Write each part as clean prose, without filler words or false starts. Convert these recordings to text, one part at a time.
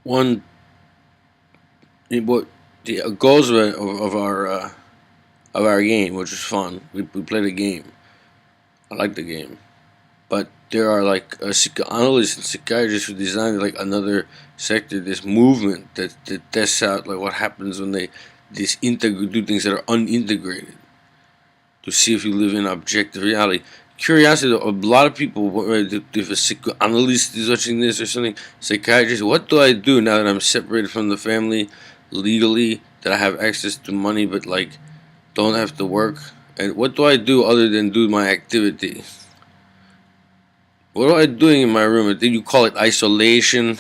one what the goals of our game, which was fun. We played a game. I like the game, but there are like psychoanalysts and psychiatrists who designed like another sector, this movement that tests out like what happens when they do things that are unintegrated to see if you live in objective reality. Curiosity, a lot of people, if a psychoanalyst is watching this or something, psychiatrist, what do I do now that I'm separated from the family legally, that I have access to money but like don't have to work? And what do I do other than do my activity? What am I doing in my room? I think you call it isolation.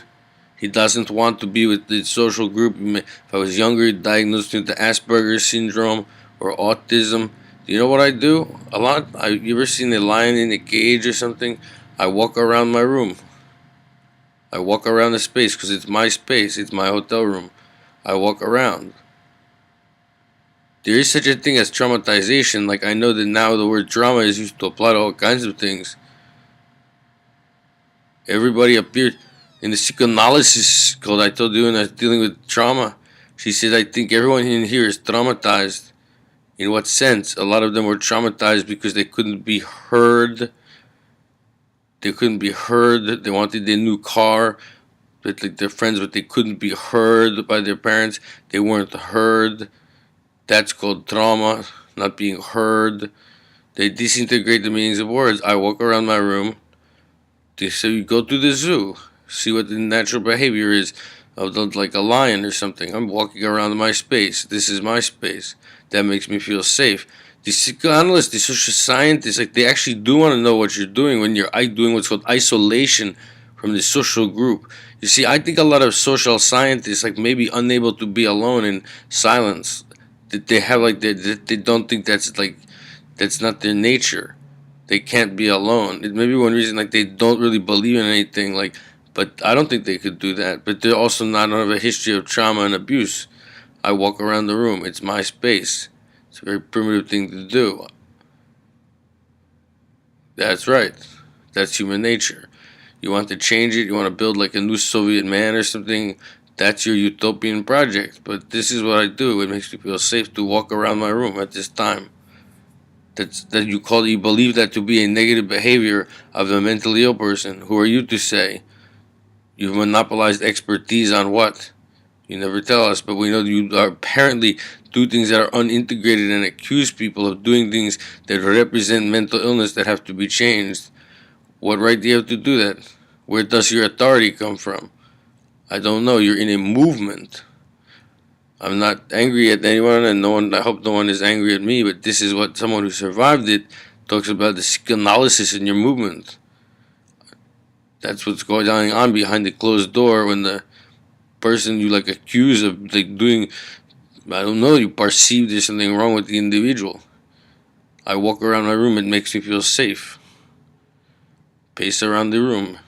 He doesn't want to be with the social group. If I was younger, diagnosed with the Asperger's syndrome or autism. Do you know what I do? A lot. You ever seen a lion in a cage or something? I walk around my room. I walk around the space because it's my space. It's my hotel room. I walk around. There is such a thing as traumatization. Like I know that now the word trauma is used to apply to all kinds of things. Everybody appeared in the psychoanalysis code I told you when I was dealing with trauma. She said, I think everyone in here is traumatized. In what sense? A lot of them were traumatized because they couldn't be heard. They couldn't be heard. They wanted their new car with like their friends, but they couldn't be heard by their parents. They weren't heard. That's called trauma, not being heard. They disintegrate the meanings of words. I walk around my room. So you go to the zoo, see what the natural behavior is of like a lion or something. I'm walking around my space. This is my space. That makes me feel safe. The psychoanalysts, the social scientists, like they actually do want to know what you're doing when you're doing what's called isolation from the social group. You see, I think a lot of social scientists like maybe unable to be alone in silence. That they have like they don't think that's not their nature. They can't be alone. It may be one reason like they don't really believe in anything like, but I don't think they could do that. But they're also not have a history of trauma and abuse. I walk around the room. It's my space. It's a very primitive thing to do. That's right. That's human nature. You want to change it. You want to build like a new Soviet man or something. That's your utopian project. But this is what I do. It makes me feel safe to walk around my room at this time. You believe that to be a negative behavior of a mentally ill person. Who are you to say? You've monopolized expertise on what? You never tell us, but we know you are apparently do things that are unintegrated and accuse people of doing things that represent mental illness that have to be changed. What right do you have to do that? Where does your authority come from? I don't know. You're in a movement. I'm not angry at anyone, and I hope no one is angry at me, but this is what someone who survived it talks about, the psychoanalysis in your movement. That's what's going on behind the closed door when the person you like accuse of like doing, I don't know, you perceive there's something wrong with the individual. I walk around my room, it makes me feel safe. Pace around the room.